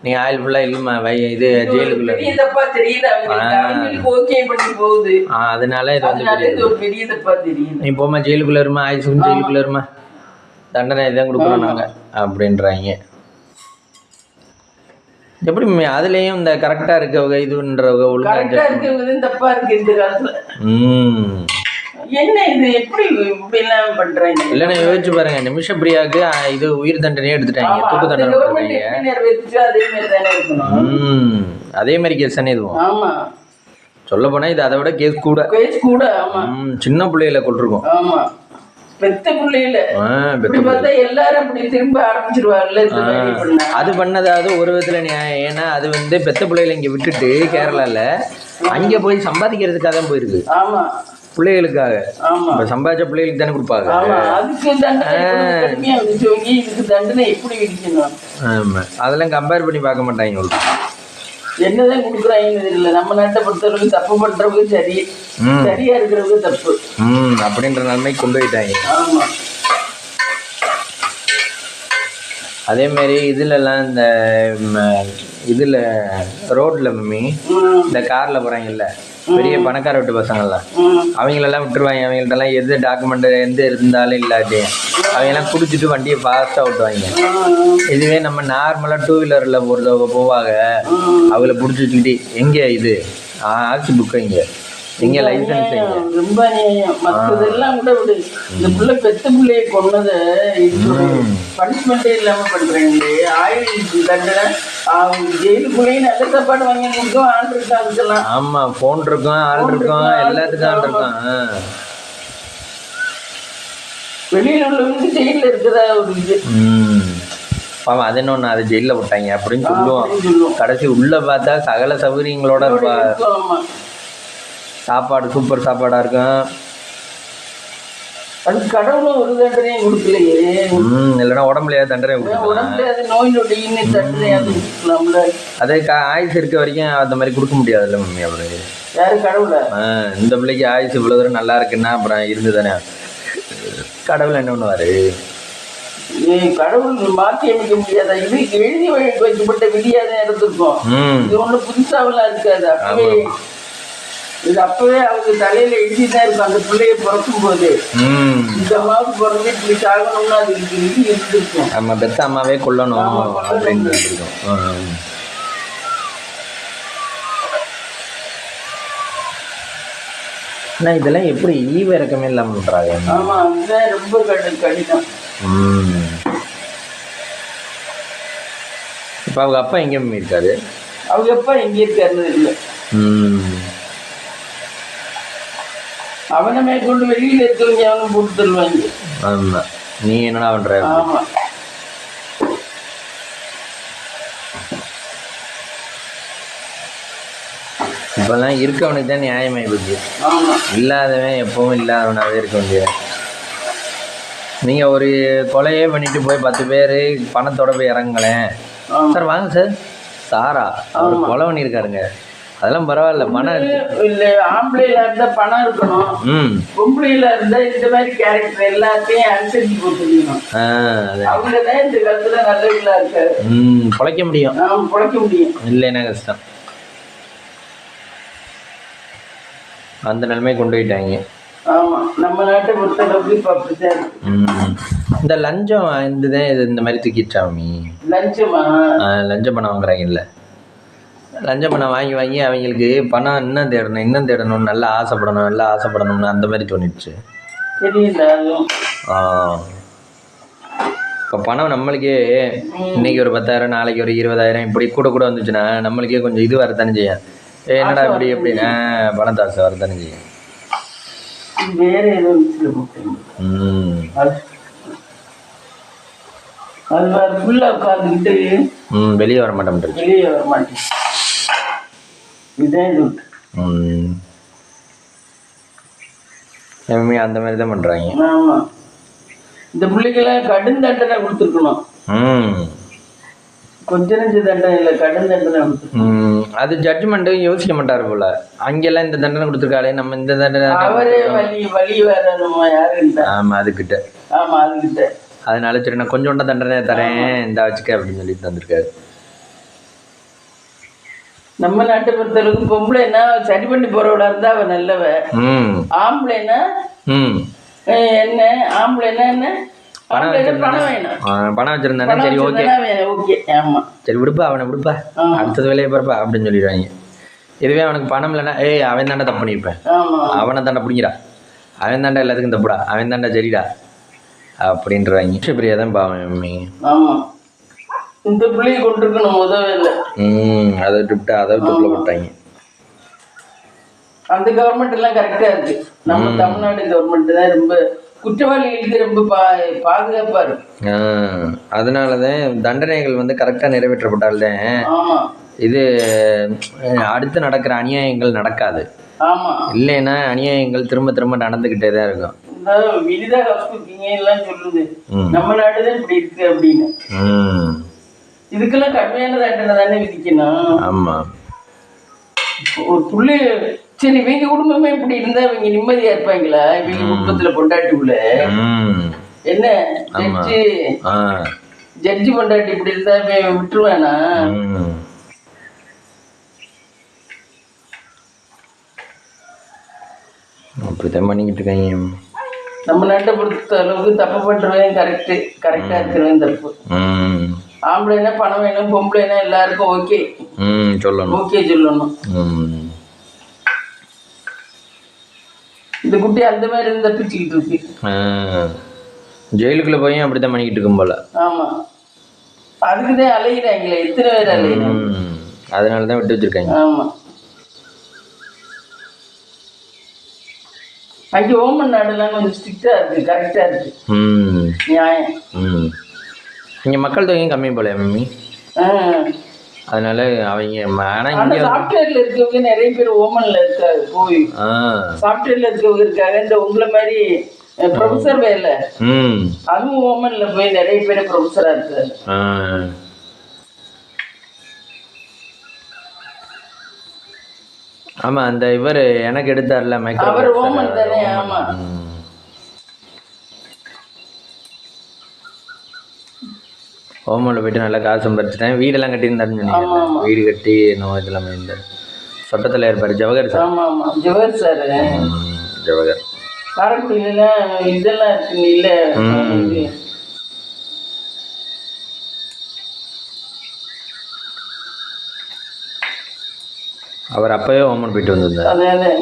நீ ஆயில் ஃபுல்லா இல்லமா இது ஜெயிலுக்குள்ள. அதனால இது வந்து நீ போமா ஜெயிலுக்குள்ள இருமா, ஆயுசுக்கும் ஜெயிலுக்குள்ள இருமா, தண்டனை இதான் கொடுக்குறோம் நாங்க அப்படின்றாங்க. எப்படி அதுலயும் இந்த கரெக்டா இருக்கவங்க இதுன்றவங்க ஒழுங்கா தப்பா இருக்கு இந்த காலத்துல. என்ன இது எப்படி இப்படி எல்லாம் பண்றாங்க? இல்லைன்னா யோசிச்சு பாருங்க, நிமிஷ பிரியாவுக்கு இது உயிர் தண்டனையே எடுத்துட்டாங்க, தூக்கு தண்டனை. அதே மாதிரி கேஸ் தானே இதுவும். சொல்ல போனா இது அதை விட கேஸ் கூட. சின்ன பிள்ளைகளை கொண்டிருக்கோம். பெத்த பிள்ளையில எல்லாரும் அப்படி திரும்ப ஆரம்பிச்சிருவாங்கல்ல. அது பண்ணதாவது ஒரு விதத்துல நியாயம். ஏன்னா அது வந்து பெத்த பிள்ளைகளை இங்க விட்டுட்டு கேரளால அங்க போய் சம்பாதிக்கிறதுக்காக தான் போயிருக்கு. பிள்ளைகளுக்காக சம்பாதிச்ச பிள்ளைகளுக்கு தானே கொடுப்பாங்க. அதெல்லாம் கம்பேர் பண்ணி பார்க்க மாட்டாங்க. என்னதான் கொடுக்குறாங்கன்னு தெரியல. நம்ம நாட்டை பொறுத்தவரைக்கும் தப்பு பண்றவங்க சரி, சரியா இருக்கிறவங்க தப்பு அப்படின்ற நிலைமைக்கு கொண்டு போயிட்டாங்க. அதே மாதிரி இதுலலாம் இந்த இதில் ரோட்டில் மம்மி இந்த காரில் போகிறாங்கல்ல, பெரிய பணக்கார வீட்டு பசங்கள்லாம் அவங்களெல்லாம் விட்டுருவாங்க. அவங்கள்ட்டலாம் எது டாக்குமெண்ட் எந்த இருந்தாலும் இல்லாட்டி அவங்கெல்லாம் குடிச்சிட்டு வண்டியை ஃபாஸ்ட்டாக விட்டுவாங்க. இதுவே நம்ம நார்மலாக 2 வீலரில் போகிறவங்க போவாங்க, அவங்கள பிடிச்சி வச்சுக்கிட்டு எங்கே இது ஆர்சி புக்கு எங்கே லைசன்ஸ் ரொம்ப மற்றதெல்லாம் கூட விடு. இந்த பிள்ளை பெத்த பிள்ளையை கொண்டதை பனிஷ்மெண்ட்டே இல்லாமல் பண்ணுறாங்களே. ஆயுள் தண்டனை ஜெயிலுக்குள்ளேயே நல்ல சாப்பாடு வாங்கி கொடுக்கும், ஆள் இருக்கும் அதுக்கெல்லாம். ஆமாம், ஃபோன் இருக்கும், ஆள் இருக்கும், எல்லாத்துக்கும் ஆள் இருக்கும். வெளியில் உள்ளவங்களுக்கு ஜெயிலில் இருக்கிற ஒரு இது பாவம். அது இன்னொன்று, அதை ஜெயிலில் விட்டாங்க அப்படின்னு சொல்லுவோம். கடைசி உள்ளே பார்த்தா சகல சௌகரியங்களோட இருப்பா. சாப்பாடு சூப்பர் சாப்பாடாக இருக்கும். அது கடவுளும் ஒரு தண்டனையும் கொடுக்கலையே. இல்லைன்னா உடம்புல தண்டனை கொடுக்கலாம். நோய் நொடின்னு தண்டனையாவது கொடுக்கலாம்ல. அதே ஆயுசு இருக்க வரைக்கும் அந்த மாதிரி கொடுக்க முடியாதுல்ல மம்மி. அவரு யாரு கடவுளை? இந்த பிள்ளைக்கு ஆயுசு இவ்வளோ தூரம் நல்லா இருக்குன்னா அப்புறம் இருந்து தானே கடவுள் என்ன பண்ணுவார்? கடவுள் மாற்றி அமைக்க முடியாதா? இது எழுதி வைக்கப்பட்ட விதியாதான் இருந்திருக்கும். இது ஒன்றும் புதுசாவெல்லாம் இருக்காது. அப்பவே அவங்க தலையில எழுதிதான் இருக்கும். அந்த பிள்ளைய பிறக்கும் போது இந்த அம்மாவுக்கு பிறந்து இப்படி சாகணும்னா அது இருந்திருக்கும். நம்ம பெத்த அம்மாவே கொல்லணும் அப்படின்னு இருக்கும். ஆனால் இதெல்லாம் எப்படி ஈவிரக்கமே இல்லாமல் பண்ணுறாங்க? ஆமா, அதுதான் ரொம்ப கடினம். இப்போ அவங்க அப்பா எங்கே இருக்காரு? அவங்க அப்பா எங்கே இருக்காருன்னு இல்லை. அவனை மேற்கொண்டு வெளியில் இருக்கவங்க அவனும் போட்டு தருவாங்க. ஆமாம், நீ என்னடா பண்ற? ஆமாம், இப்போல்லாம் இருக்கவனுக்கு தான் நியாயமாகி போச்சு. இல்லாதவன் எப்பவும் இல்லாதவனாகவே இருக்க வேண்டியது. நீங்கள் ஒரு கொலையே பண்ணிட்டு போய் 10 பேர் பணத்தோட போய் இறங்குங்களேன். சார் வாங்க சார், சாரா அவர் கொலை பண்ணியிருக்காருங்க, அதெல்லாம் பரவாயில்ல. பணம் இல்லை, ஆம்பளையில இருந்தா பணம் இருக்கணும், பொம்பளையில இருந்தா இந்த மாதிரி கேரக்டர் எல்லாத்தையும் அனுசரிச்சு போட்டுக்கணும். அவங்கதான் இந்த காலத்துல நல்லவங்களா இருக்காரு. பிழைக்க முடியும், பிழைக்க முடியும். இல்லைன்னா கஷ்டம். அந்த நிலைமை கொண்டு போயிட்டாங்க. ஆமா, நம்ம நாட்டை பொறுத்தளவுக்கு இப்ப அப்படித்தான். இந்த லஞ்சம் இந்த மாதிரி தூக்கிச்சாமி. லஞ்சமா? லஞ்சம் பணம் வாங்குறாங்க இல்ல, லஞ்ச பணம் வாங்கி வாங்கி அவங்களுக்கு பணம் இன்னும் தேடணும் நல்லா ஆசைப்படணும்னு அந்த மாதிரி தோணிடுச்சு. தெரியல. இப்போ பணம் நம்மளுக்கே இன்னைக்கு ஒரு 10,000 நாளைக்கு ஒரு 20,000 இப்படி கூட வந்துச்சுன்னா நம்மளுக்கே கொஞ்சம் இது வரத்தானே செய்யும். என்னடா இப்படி எப்படின்னா பணத்தாசை வரத்தானே செய்யும். வேற ஏதோ உட்காந்துக்கிட்டு வெளியே வர மாட்டேன். அந்த மாதிரி தான் பண்றாங்க. ஆமா, இந்த பிள்ளைக்கெல்லாம் கடும் தண்டனை கொடுத்துருக்கணும். கொஞ்ச நெஞ்ச தண்டனை இல்லை, கடும் தண்டனை கொடுத்துருக்கணும். அது ஜட்ஜ்மெண்ட் யோசிக்க மாட்டாரு போல. அங்கெல்லாம் இந்த தண்டனை கொடுத்துருக்காளே நம்ம இந்த தண்டனை அவரே வழி வேற யாரும் இல்லை. ஆமா அதுக்கிட்ட. ஆமா அதுக்கிட்ட. அதனால சரி நான் கொஞ்சோண்ட தண்டனை தரேன் இந்த வச்சுக்க அப்படின்னு சொல்லி தந்திருக்காரு. நம்ம நாட்டை பொறுத்தளவுக்கு பொம்பளைன்னா சரி பண்ணி போறவளா இருந்தா அவ நல்லவ. ஆம்பளைன்னா என்ன, ஆம்பளைன்னா என்ன, பணம் வச்சிருந்தானே சரி ஓகே சரி விடுப்பா அவனை விடுப்பா அடுத்தது வேலையை பாருப்பா அப்படின்னு சொல்லிடுவாங்க. இதுவே அவனுக்கு பணம் இல்லைன்னா அவன் தாண்டா தப்பு பண்ணியிருப்பேன், அவனை தாண்டா பிடிக்கிறா, அவன் தாண்டா எல்லாத்துக்கும் தப்புடா, அவன் தாண்டா சரிடா அப்படின்றாங்க. பிரியா தான் பாவம். இந்த பிள்ளையை கொண்டிருக்கணும் முதல்ல. அதை விட்டுல போட்டாங்க. அந்த கவர்மெண்ட் எல்லாம் கரெக்டா இருக்கு. நம்ம தமிழ்நாடு கவர்மெண்ட் தான் ரொம்ப குற்றவாளிகளுக்கு ரொம்ப பாதுகாப்பா இருக்கு. அதனாலதான் தண்டனைகள் கரெக்டா நிறைவேற்றப்பட்டால்தான் இது அடுத்து நடக்கிற அநியாயங்கள் நடக்காது. இல்லைன்னா அநியாயங்கள் திரும்ப திரும்ப நடந்துகிட்டே தான் இருக்கும். விரிதா எல்லாம் சொல்லுது நம்ம நாடுதான் இப்படி இருக்கு அப்படின்னு. இதுக்கெல்லாம் கடுமையான தண்டனை தானே விதிக்கணும். ஆமா, ஒரு புள்ளி சரி இவங்க குடும்பமே இப்படி இருந்தா இவங்க நிம்மதியா இருப்பாங்களா? இவங்க குடும்பத்துல பொண்டாட்டி உள்ள என்ன ஜட்ஜி பொண்டாட்டி இப்படி இருந்தா விட்டுருவானா? அப்படித்தான் பண்ணிக்கிட்டு இருக்காங்க. நம்ம நாட்டை பொறுத்த அளவுக்கு தப்பு பண்றவன் கரெக்டா இருக்கிறவன் தப்பு. ஆம்பளைனா பணம் வேணும், பொம்பளைனா எல்லாருக்கும் ஓகே சொல்லணும். இந்த குட்டி அந்த மாதிரி இருந்து தப்பிச்சுக்கிட்டு இருக்கு. ஜெயிலுக்குள்ள போய் அப்படித்தான் பண்ணிக்கிட்டு இருக்கும் போல. ஆமா, அதுக்குதான் அலைகிறாங்களே, எத்தனை பேர் அலைகிறாங்க. அதனாலதான் விட்டு வச்சிருக்காங்க. ஆமா, அங்கே ஓமன் நாடுலாம் கொஞ்சம் ஸ்ட்ரிக்டா இருக்கு, கரெக்டா இருக்கு, நியாயம். இங்க மக்கள் தொகையும் கம்மி போல மம்மி. அதனால அவங்க ஆனா சாஃப்ட்வேர்ல இருக்கவங்க நிறைய பேர் ஓமன்ல இருக்காங்க. போய் சாஃப்ட்வேர்ல இருக்கவங்க இருக்காங்க. இந்த உங்களை மாதிரி ப்ரொஃபஸர் வேலை அதுவும் ஓமன்ல போய் நிறைய பேர் ப்ரொஃபஸரா இருக்காரு. ஆமா, அந்த இவர் எனக்கு எடுத்தார்ல அவர் ஓமன் தானே. ஆமா, ஓமனில் போயிட்டு நல்லா காசு சம்பாரிச்சிட்டேன். வீடெல்லாம் கட்டியிருந்தாருன்னு சொன்னீங்க. வீடு கட்டி என்னவோ இதெல்லாமே இந்த சட்டத்தில் இருப்பார் ஜவஹர் சார். ஜவஹர் சார் ஜவஹர் காரைக்குடியில இதெல்லாம் இருக்கு இல்ல. அவர் அப்பவே ஓமன் போயிட்டு வந்திருந்தார்.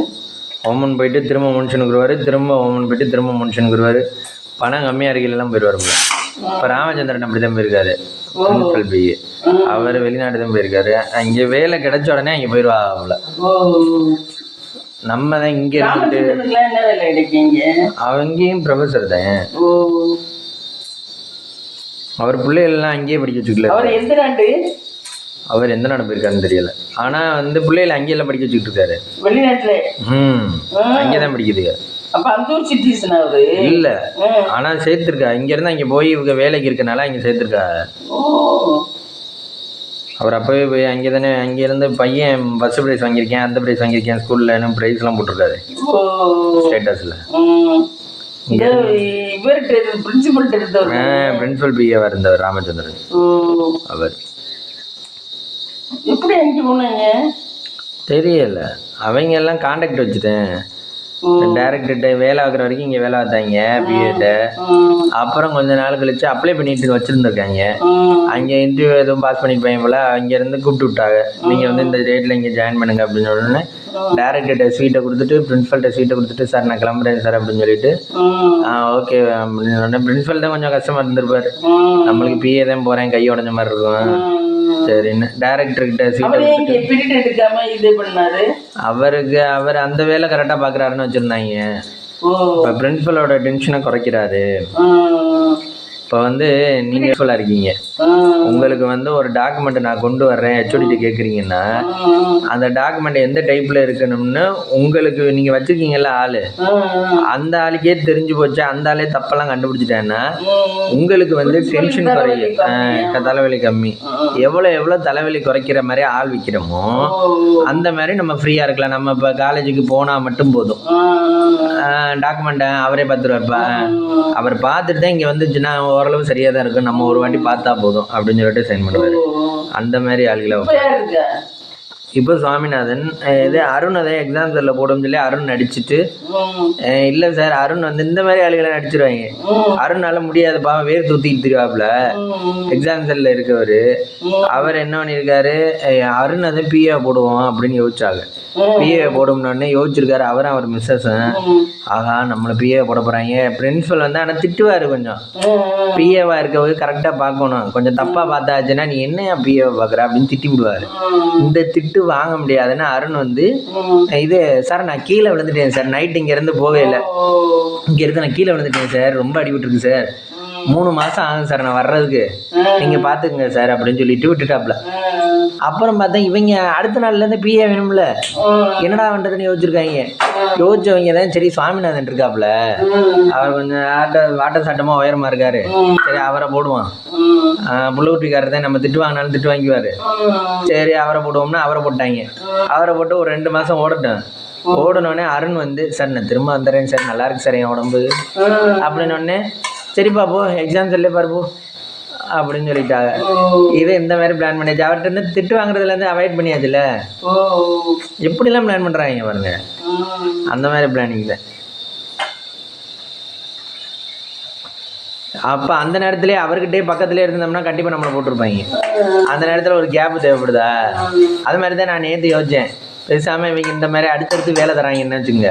ஓமன் போயிட்டு திரும்ப மனுஷனுக்கு வருவார், திரும்ப ஓமன் போயிட்டு திரும்ப மனுஷனுக்கு வருவார். பணம் கம்மியாக இருக்கலாம் போயிடுவார் போல. இப்போ ராமச்சந்திரன் அப்படி தான் போயிருக்காரு, கல்வி. அவர் வெளிநாடு தான் போயிருக்காரு. அங்கே வேலை கிடைச்ச உடனே அங்கே போயிடுவா போல. நம்ம தான் இங்கே இருந்துட்டு அவங்கேயும் ப்ரொஃபஸர் தான். அவர் பிள்ளைகள்லாம் அங்கேயே படிக்க வச்சுக்கல. அவர் எந்த நாடு போயிருக்காருன்னு தெரியல. ஆனா பிள்ளைகளை அங்கேயெல்லாம் படிக்க வச்சுக்கிட்டு இருக்காரு வெளிநாட்டுல. அங்கேதான் படிக்குதுங்க. அப்ப அந்த ஒரு சிட்டிசன் அவரு இல்ல, ஆனா சேர்த்திருக்கா. இங்க இருந்து அங்க போய் இவங்க வேலைக்கு இருக்கனால அங்க சேர்த்திருக்கா. அவர் அப்பவே போய் அங்கே தானே அங்க இருந்து பையன் ஃபர்ஸ்ட் ப்ரைஸ் வாங்கியிருக்கேன், அந்த ப்ரைஸ் வாங்கியிருக்கேன், ஸ்கூல்ல ப்ரைஸ் எல்லாம் போட்டிருக்காரு ஸ்டேட்டஸ்ல. பிரின்சிபல் பிஏவா இருந்தவர் ராமச்சந்திரன் அவர். எப்படி அங்கே போனாங்க தெரியல. அவங்க எல்லாம் கான்டாக்ட் வச்சுட்டேன். டைரக்டர்கிட்ட வேலை ஆகுற வரைக்கும் இங்கே வேலை பார்த்தாங்க பிஎட்ட. அப்புறம் கொஞ்ச நாள் கழிச்சு அப்ளை பண்ணிட்டு வச்சுருந்துருக்காங்க. அங்கே இன்டர்வியூ எதுவும் பாஸ் பண்ணிப்பாங்க போல், அங்கேருந்து கூப்பிட்டு விட்டாங்க. நீங்கள் வந்து இந்த டேட்டில் இங்கே ஜாயின் பண்ணுங்க அப்படின்னு உடனே டேரக்டர்கிட்ட ஸ்வீட்டை கொடுத்துட்டு பிரின்ஸிபல்கிட்ட ஸ்வீட்டை கொடுத்துட்டு சார் நான் கிளம்புறேன் சார் அப்படின்னு சொல்லிட்டு ஓகே அப்படின்னு உடனே பிரின்ஸிபல் தான் கொஞ்சம் கஷ்டமாக இருந்திருப்பார். நம்மளுக்கு பிஏ தான் போகிறேன் கை உடஞ்ச மாதிரி இருக்கும் சரின்னு டேரக்டர்கிட்ட ஸ்வீட்டை அவருக்கு அவர் அந்த வேலை கரெக்டாக பார்க்குறாருன்னு வச்சுருந்தாங்க. இப்போ பிரின்ஸிபலோட டென்ஷனை குறைக்கிறாரு. இப்போ வந்து நீங்கள் சொல்ல இருக்கீங்க, உங்களுக்கு வந்து ஒரு டாக்குமெண்ட் நான் கொண்டு வர்றேன் ஹெச்ஓடிட்டு கேட்குறீங்கன்னா அந்த டாக்குமெண்ட் எந்த டைப்பில் இருக்கணும்னு உங்களுக்கு நீங்கள் வச்சுருக்கீங்கல்ல ஆள், அந்த ஆளுக்கே தெரிஞ்சு போச்சு. அந்த ஆளே தப்பெல்லாம் கண்டுபிடிச்சிட்டேன்னா உங்களுக்கு வந்து டென்ஷன் குறையும், தலைவலி கம்மி. எவ்வளோ தலைவலி குறைக்கிற மாதிரி ஆள் விற்கிறோமோ அந்த மாதிரி நம்ம ஃப்ரீயாக இருக்கலாம். நம்ம இப்போ காலேஜுக்கு போனால் மட்டும் போதும், டாக்குமெண்ட்டை அவரே பார்த்துருவார்ப்பா. அவர் பார்த்துட்டு தான் இங்கே வந்துச்சுன்னா ஓரளவு சரியாக தான் இருக்கும், நம்ம ஒரு வாட்டி பார்த்தா போதும் அப்படின்னு சொல்லிட்டு சைன் பண்ணுவார். அந்த மாதிரி ஆளுகளை இப்போ சுவாமிநாதன் இது அருண் அதே எக்ஸாம் செல்லில் போடும் சொல்லி அருண் நடிச்சுட்டு இல்லை சார் அருண் வந்து இந்த மாதிரி ஆளுகளை நடிச்சிருவாங்க. அருணால முடியாதுப்பா வேர் தூத்திட்டு இருக்காப்புல எக்ஸாம் செல்லில் இருக்கவர். அவர் என்ன பண்ணியிருக்காரு, அருண் அதை பிஏ போடுவோம் அப்படின்னு யோசிச்சாங்க. பிஏ போடும்னோடனே யோசிச்சிருக்காரு அவரும் அவர் மிஸ்ஸஸும். ஆகா நம்மளை பிஏ போட போகிறாங்க. பிரின்ஸிபல் வந்து ஆனால் திட்டுவார், கொஞ்சம் பிஏவா இருக்கவங்க கரெக்டாக பார்க்கணும், கொஞ்சம் தப்பாக பார்த்தாச்சுன்னா நீ என்னையா பிஏவை பார்க்குற அப்படின்னு திட்டி விடுவார். இந்த திட்டு வாங்க முடியாதுன்னு அருண் வந்து இது சார் நான் கீழே விழுந்துட்டேன் சார், நைட் இங்கேருந்து போவே இல்லை, இங்கேருந்து நான் கீழே விழுந்துட்டேன் சார், ரொம்ப அடிபட்டுருக்கு சார், 3 மாதம் ஆகும் சார் நான் வர்றதுக்கு, நீங்கள் பார்த்துக்குங்க சார் அப்படின்னு சொல்லிட்டு விட்டுட்டாப்புல. அப்புறம் பார்த்தா இவங்க அடுத்த நாள்லேருந்து பிஏ வேணும்ல, என்னடா பண்ணுறதுன்னு யோசிச்சிருக்காங்க. யோசிச்சவங்க தான் சரி சுவாமிநாதன் இருக்காப்புல, அவர் கொஞ்சம் வாட்ட சாட்டமாக உயரமாக இருக்காரு, சரி அவரை போடுவான். புள்ளூட்டிக்காரர் தான் நம்ம திட்டு வாங்கினாலும் திட்டு வாங்கிக்குவார், சரி அவரை போடுவோம்னா அவரை போட்டாங்க. அவரை போட்டு ஒரு 2 மாதம் ஓடட்டும். ஓடனோடனே அருண் வந்து சார் நான் திரும்ப வந்துடுறேன் சார், நல்லா இருக்கு சார் என் உடம்பு அப்படின்னோடனே சரிப்பா போ எக்ஸாம் சொல்லி பாருப்போ அப்படின்னு சொல்லிட்டாங்க. இதை இந்த மாதிரி பிளான் பண்ணியாச்சு. அவர்கிட்ட இருந்து திட்டு வாங்குறதுலேருந்து அவாய்ட் பண்ணியாச்சுல. எப்படிலாம் பிளான் பண்ணுறாங்க பாருங்க, அந்த மாதிரி பிளானிங் தான். அப்போ அந்த நேரத்துலேயே அவர்கிட்டே பக்கத்துலேயே இருந்தோம்னா கண்டிப்பாக நம்மளை போட்டிருப்பாங்க. அந்த நேரத்தில் ஒரு கேப் தேவைப்படுதா, அது மாதிரி தான் நான் நேற்று யோசித்தேன். பேசாமல் இவங்க இந்த மாதிரி அடுத்தடுத்து வேலை தராங்கன்னு வச்சுங்க,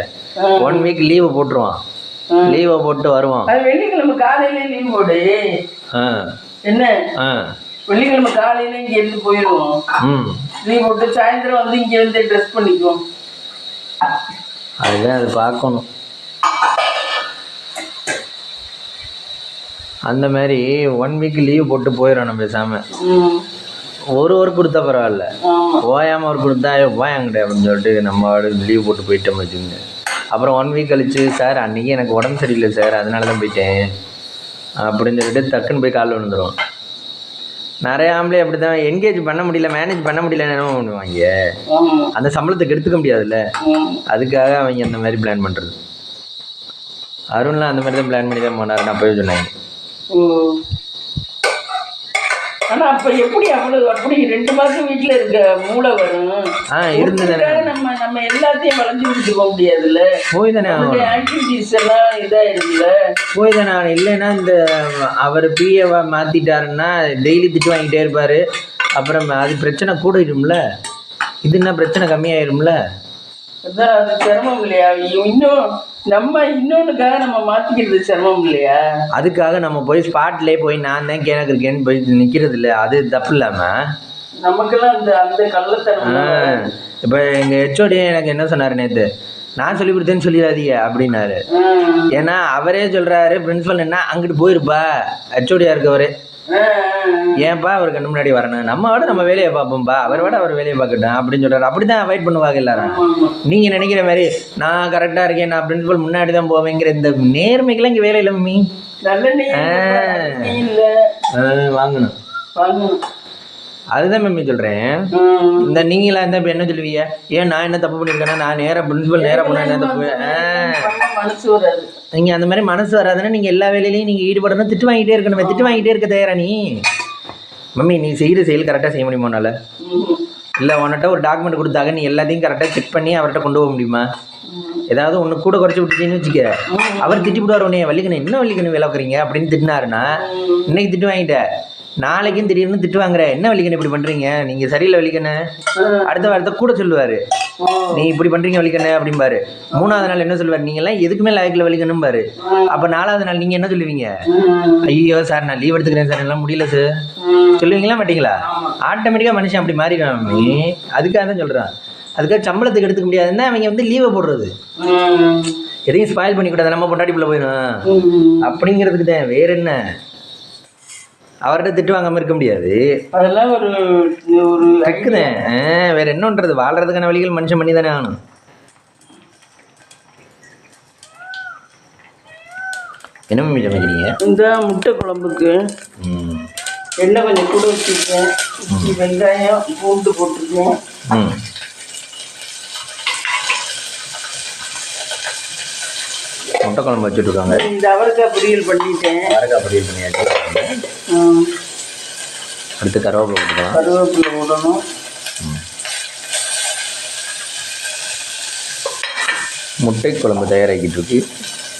1 வீக் லீவு போட்டுருவான், லீவை போட்டு வருவான். வெள்ளிக்கிழமை காலையில லீவ் போடு, என்ன வெள்ளிக்கிழமை காலையில இங்க இருந்து போயிடுவோம், லீவ் போட்டு சாயந்தரம் வந்து இங்க வந்து ட்ரெஸ் பண்ணிக்குவோம். அதுதான் அது பார்க்கணும். அந்த மாதிரி 1 வீக் லீவ் போட்டு போயிடணும் பேசாம. ஒரு ஒர்க் கொடுத்தா பரவாயில்ல, ஓயாமல் ஒர்க் கொடுத்தா போயாங்கிட்ட அப்படின்னு சொல்லிட்டு நம்ம லீவ் போட்டு போயிட்டோம் வச்சுங்க. அப்புறம் 1 வீக் கழிச்சு சார் அன்றைக்கி எனக்கு உடம்பு சரியில்லை சார் அதனால தான் போயிட்டேன் அப்படின்னு சொல்லிட்டு டக்குன்னு போய் காலில் விழுந்துடும். நிறைய ஆம்பளை அப்படி தான் என்கேஜ் பண்ண முடியல, மேனேஜ் பண்ண முடியலன்னு என்ன பண்ணுவாங்க, அந்த சம்பளத்துக்கு எடுத்துக்க முடியாதுல்ல, அதுக்காக அவங்க அந்த மாதிரி பிளான் பண்ணுறது. அருண்லாம் அந்த மாதிரி தான் பிளான் பண்ணி தான் போனார், நான் போய் சொன்னாங்க. ஆனா அப்ப எப்படி அவ்வளவு அப்படி 2 மாசம் வீட்டுல இருக்க மூளை வரும், நம்ம எல்லாத்தையும் வளைஞ்சு விட்டு போக முடியாதுல்ல, போய் தானே ஆக்டிவிட்டிஸ் எல்லாம் இதாயிருக்குல்ல, போய் தானே. இல்லைன்னா இந்த அவர் பிஏவா மாத்திட்டாருன்னா டெய்லி திட்டு வாங்கிட்டே இருப்பாரு, அப்புறம் அது பிரச்சனை கூடிடும்ல, இதுன்னா பிரச்சனை கம்மியாயிரும்ல. அதான் அது சிரமம் இல்லையா, இன்னும் நம்ம இன்னொன்னுக்காக நம்ம மாத்திக்கிறது சிரமம் இல்லையா, அதுக்காக நம்ம போய் ஸ்பாட்லேயே போய் நான் தான் கேனக்கு இருக்கேன்னு போய் நிற்கிறது இல்லை, அது தப்பு இல்லாமல் நமக்கெல்லாம் அந்த அந்த கள்ளத்தனம். இப்போ எங்கள் ஹெச்ஓடி எனக்கு என்ன சொன்னார் நேற்று, நான் சொல்லி கொடுத்தேன்னு சொல்லிடாதீங்க அப்படின்னாரு. ஏன்னா அவரே சொல்கிறாரு பிரின்ஸிபல் என்ன அங்கிட்டு போயிருப்பா ஹெச்ஓடியாக இருக்கவர், ஏன்பா அவர் கண்ணு முன்னாடி வரணும், நம்ம விட நம்ம வேலையை பார்ப்போம்ப்பா, அவர் விட அவர் வேலையை பார்க்கட்டும் அப்படின்னு சொல்கிறார். அப்படி தான் அவாய்ட் பண்ணுவாங்க எல்லாரும். நீங்கள் நினைக்கிற மாதிரி நான் கரெக்டாக இருக்கேன், நான் பிரின்ஸிபல் முன்னாடி தான் போவேங்கிற இந்த நேர்மைக்கெல்லாம் இங்கே வேலை இல்லை மம்மி. வாங்கணும் அதுதான் மம்மி சொல்கிறேன். இந்த நீங்களா இருந்தால் இப்போ என்ன சொல்லுவீங்க, ஏன் நான் என்ன தப்பு பண்ணியிருக்கேன்னா நான் நேராக பிரின்ஸிபல் நேராக போனால் என்ன தப்பு, நீங்கள் அந்த மாதிரி மனசு வராதுன்னா நீங்கள் எல்லா வேலையிலையும் நீங்கள் ஈடுபடணும், திட்டு வாங்கிட்டே இருக்கணும். திட்டு வாங்கிட்டே இருக்க தயாரா நீ மம்மி, நீ செய்கிற செயல் கரெக்டாக செய்ய முடியுமானால, இல்லை உன்கிட்ட ஒரு டாக்குமெண்ட் கொடுத்தாங்க நீ எல்லாத்தையும் கரெக்டாக செக் பண்ணி அவர்கிட்ட கொண்டு போக முடியுமா, ஏதாவது ஒன்று கூட குறைச்சி விட்டுட்டீங்கன்னு வச்சுக்க, அவர் திட்டி விடுவார் உடனே, வள்ளிக்கணும் என்ன வள்ளிக்கணும் விளக்குறீங்க அப்படின்னு திட்டினாருன்னா, இன்னைக்கு திட்டு வாங்கிட்ட, நாளைக்கும் திடீர்னு திட்டு வாங்குற, என்ன வள்ளிக்கணும் இப்படி பண்ணுறீங்க, நீங்கள் சரியில்லை வள்ளிக்கண்ணு, அடுத்த வாரத்தை கூட சொல்லுவார், நீ இப்படி பண்ணுறீங்க வள்ளிக்கண்ணு அப்படிம்பாரு. 3வது நாள் என்ன சொல்லுவார், நீங்கள்லாம் எதுக்குமே லாய்க்கில் வள்ளிக்கணும் பாரு. அப்போ 4வது நாள் நீங்கள் என்ன சொல்லுவீங்க, ஐயோ சார் நான் லீவ் எடுத்துக்கிறேன் சார், எல்லாம் முடியல சார் சொல்லுவீங்களா மாட்டீங்களா? ஆட்டோமேட்டிக்காக மனுஷன் அப்படி மாறிடுவான். அதுக்காக தான் சொல்கிறான், அதுக்காக சம்பளத்துக்கு எடுத்துக்க முடியாதுன்னா அவங்க வந்து லீவை போடுறது, எதையும் ஸ்பாயில் பண்ணிக்கூடாது, நம்ம பொண்டாட்டிக்குள்ளே போயிடும் அப்படிங்கிறதுக்கு தான். வேற என்ன, அவர்கிட்ட திட்டு வாங்காமல் இருக்க முடியாது, அதெல்லாம் ஒரு ஒரு டக்குதான். வேற என்னன்றது, வாழ்றதுக்கான வழிகள் மனுஷன் பண்ணி தானே ஆகணும். என்ன மம்மி சமைக்கிறீங்க? இந்த முட்டை குழம்புக்கு எண்ணெய் கொஞ்சம் கூட வச்சுருக்கேன், வெங்காயம் பூண்டு போட்டிருக்கேன். முட்டை குழம்பு வச்சுட்ருக்காங்க. இந்த அவரைக்காய் பொரியல் பண்ணிட்டேன். அவரைக்காய் பொரியல் பண்ணியாச்சு. அடுத்து கருவேப்பிலை போட்டுக்கலாம். கருவேப்பிலை போடணும். முட்டை குழம்பு தயாராகிட்டு இருக்கு.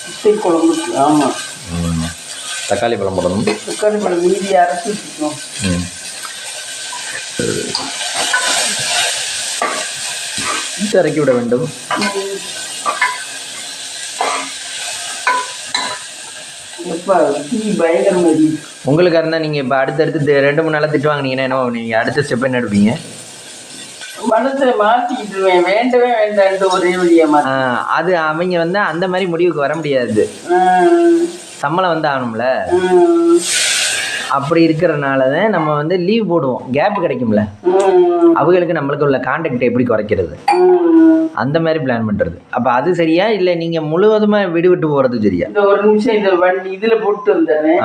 முட்டை குழம்புக்கு ஆமாம், தக்காளி பழம் போடணும். தக்காளி பழம் மீதி அரைச்சி வச்சுக்கணும். இறக்கி விட வேண்டும். உங்களுக்கு இருந்தால் நீங்கள் இப்போ அடுத்தடுத்து 2-3 நாளாக திட்டு வாங்கினீங்கன்னா என்ன நீங்கள் அடுத்த ஸ்டெப் என்ன எடுப்பீங்க? மனசை மாற்றிக்கிட்டுருவேன், வேண்டவே வேண்டான்ட்டு ஒரே வழியாக. அது அவங்க வந்து அந்த மாதிரி முடிவுக்கு வர முடியாது, சம்பளம் வந்து ஆகணும்ல. அப்படி இருக்கிறனால தான் நம்ம வந்து லீவ் போடுவோம், கேப் கிடைக்கும்ல. அவங்களுக்கு நம்மளுக்கு உள்ள கான்டாக்ட் எப்படி குறைக்கிறது, அந்த மாதிரி பிளான் பண்ணுறது. அப்போ அது சரியா இல்லை நீங்கள் முழுவதுமாக விடுவிட்டு போகிறது சரியா? இந்த ஒரு நிமிஷம் இந்த வண்டி இதில் போட்டு வந்தேன்.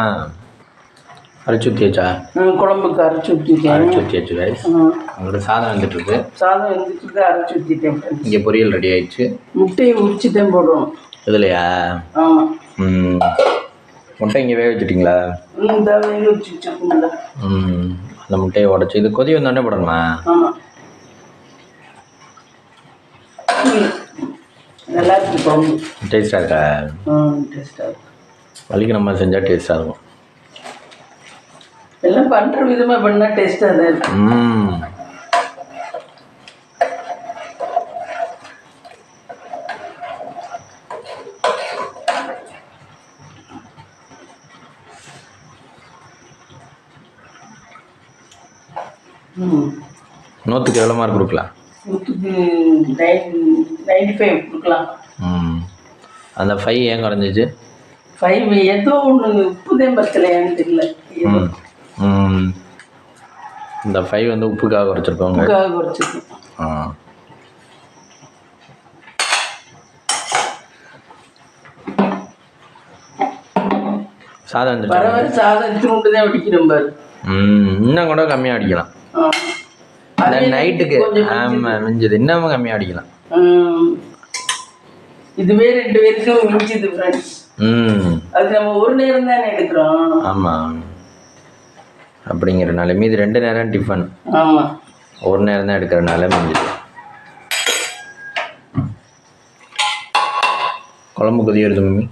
அரைச்சி ஊற்றியாச்சா? குழம்புக்கு அரைச்சி ஊற்றிட்டேன். அரைச்சி ஊற்றியாச்சு கைஸ். உங்களோட சாதம் வந்துட்டுருக்கு. சாதம் வந்துட்டு அரைச்சி ஊற்றிட்டேன். இங்கே பொரியல் ரெடி ஆயிடுச்சு. முட்டையை உரிச்சுட்டேன் போடுவோம் இதுலையா? ஆமாம். முட்டை இங்கே வேக வச்சுட்டிங்களா? இந்த வேக வச்சு வச்சுருக்கோம்ல. அந்த முட்டையை உடச்சி இது கொதி வந்தோடனே போடணுமா? ஆமாம், நல்லா இருக்கு குழம்பு. டேஸ்ட்டாக இருக்கா? டேஸ்ட்டாக இருக்கு. வலிக்கு நம்ம செஞ்சால் டேஸ்ட்டாக இருக்கும். எல்லாம் பண்ணுற விதமாக பண்ணால் டேஸ்ட்டாக தான் இருக்கு. நூற்றுக்கு எவ்வளோ மார்க் கொடுக்கலாம்? 95 கொடுக்கலாம். அந்த 5 ஏன் குறைஞ்சிச்சு? 5 ஏதோ ஒன்று உப்புதே பத்தலையான்னு தெரியல. இந்த 5 வந்து உப்புக்காக குறைச்சிருக்கோங்க. உப்புக்காக குறைச்சிருக்கோம். சாதம் வந்துச்சு. வர வர சாதம் எடுத்துட்டு தான் அடிக்கணும் பாரு. இன்னும் கூட கம்மியாக அடிக்கலாம். நைட்டுக்கு ஆமாம் மிஞ்சுது, இன்னமும் கம்மியாக அடிக்கலாம். இதுவே 2 பேருக்கும் மிஞ்சுது ஃப்ரெண்ட்ஸ். அது நம்ம ஒரு நேரம் தானே எடுக்கிறோம். ஆமாம், அப்படிங்கிறனால மீது 2 நேரம் டிஃபன். ஆமாம், ஒரு நேரம் தான் எடுக்கிறனால மிஞ்சுது. குழம்பு கொதிக்கிறது மம்மி.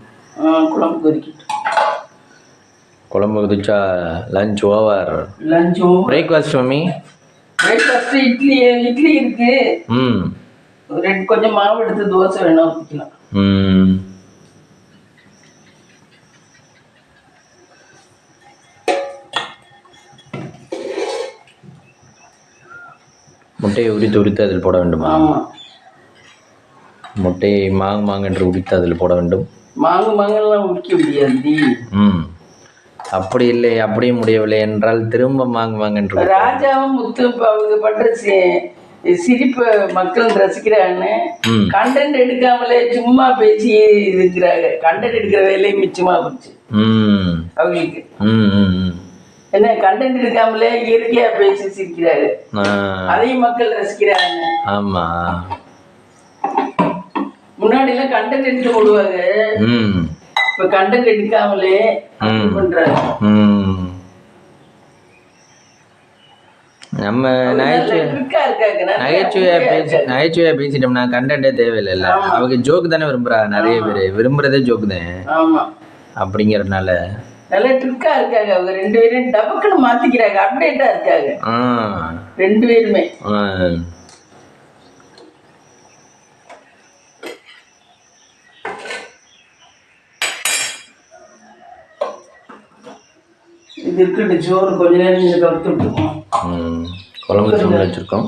குழம்பு கொதிக்கிட்டு. குழம்பு கொதிச்சா lunch over. Lunch over. Breakfast mummy? Breakfast idli இருக்கு. கொஞ்சம் மாவு எடுத்து தோசை வேணா ஊற்றிக்கலாம். முட்டையை உரித்து அதில் போட வேண்டுமா? ஆமாம், முட்டையை மாங்கு என்று உரித்து அதில் போட வேண்டும். மாங்கெல்லாம் உரிக்க முடியாது. அப்படி இல்லை, அப்படியும் முடியவில்லை என்றால் திரும்ப மாங்கு என்று. ராஜாவும் முத்து அவங்க பண்ற சிரிப்பை மக்கள் ரசிக்கிறான்னு கண்டென்ட் எடுக்காமலே சும்மா பேசி இருக்கிறாங்க. கண்டென்ட் எடுக்கிற வேலையை மிச்சமா போச்சு அவங்களுக்கு. என்ன கண்டென்ட் எடுக்காமலே இயற்கையா பேசி சிரிக்கிறாங்க, அதையும் மக்கள் ரசிக்கிறாங்க. ஆமா, முன்னாடி எல்லாம் கண்டென்ட் எடுத்து போடுவாங்க, இப்ப கண்டென்ட் எடுக்காமலே பண்றாங்க. நம்ம நகைச்சுவையாக பேசிட்டோம்னா கண்டென்ட்டே தேவையில்லைல்ல. அவங்க ஜோக்கு தானே விரும்புகிறா, நிறைய பேர் விரும்புகிறதே ஜோக்கு தான். அப்படிங்கிறதுனால நல்ல ட்ரிக்கா இருக்காங்க அவங்க 2 பேரும். டபக்குன்னு மாத்திக்கிறாங்க, அப்டேட்டா இருக்காங்க 2 பேருமே. இது இருக்கட்டும், சோறு கொஞ்ச நேரம் நீங்கள் கவுத்து விட்டுருக்கோம். குழம்பு சோறு வச்சுருக்கோம்.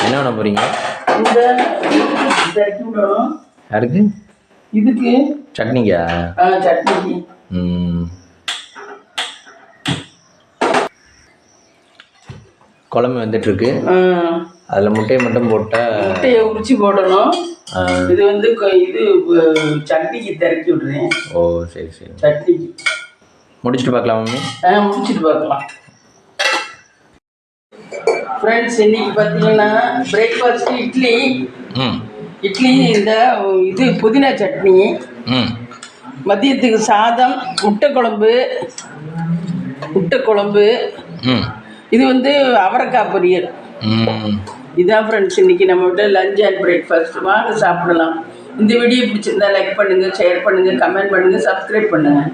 என்ன பண்ண போகிறீங்க? இந்த தட்டி விடணும். யாருக்கு? இதுக்கு சட்னிக்கா? சட்னிக்கு. குழம்பு வந்துட்டுருக்கு. அதில் முட்டையை மட்டும் போட்டால் முட்டையை உரிச்சு போடணும். இது வந்து இது சட்னிக்கு திறக்கி விடுறேன். ஓ சரி சரி. சட்னிக்கு முடிச்சுட்டு பார்க்கலாம் மம்மி. முடிச்சுட்டு பார்க்கலாம். ஃப்ரெண்ட்ஸ், இன்னைக்கு பார்த்தீங்கன்னா பிரேக்ஃபாஸ்ட் இட்லி. இட்லி இந்த இது புதினா சட்னி. மதியத்துக்கு சாதம், முட்டை குழம்பு. இது வந்து அவரைக்காய் பொரியல். இதான் ஃப்ரெண்ட்ஸ் இன்னைக்கு நம்ம விட லஞ்ச் அண்ட் பிரேக்ஃபாஸ்ட். வாங்க சாப்பிடலாம். இந்த வீடியோ பிடிச்சிருந்தா லைக் பண்ணுங்கள், ஷேர் பண்ணுங்கள், கமெண்ட் பண்ணுங்கள், சப்ஸ்கிரைப் பண்ணுங்கள்.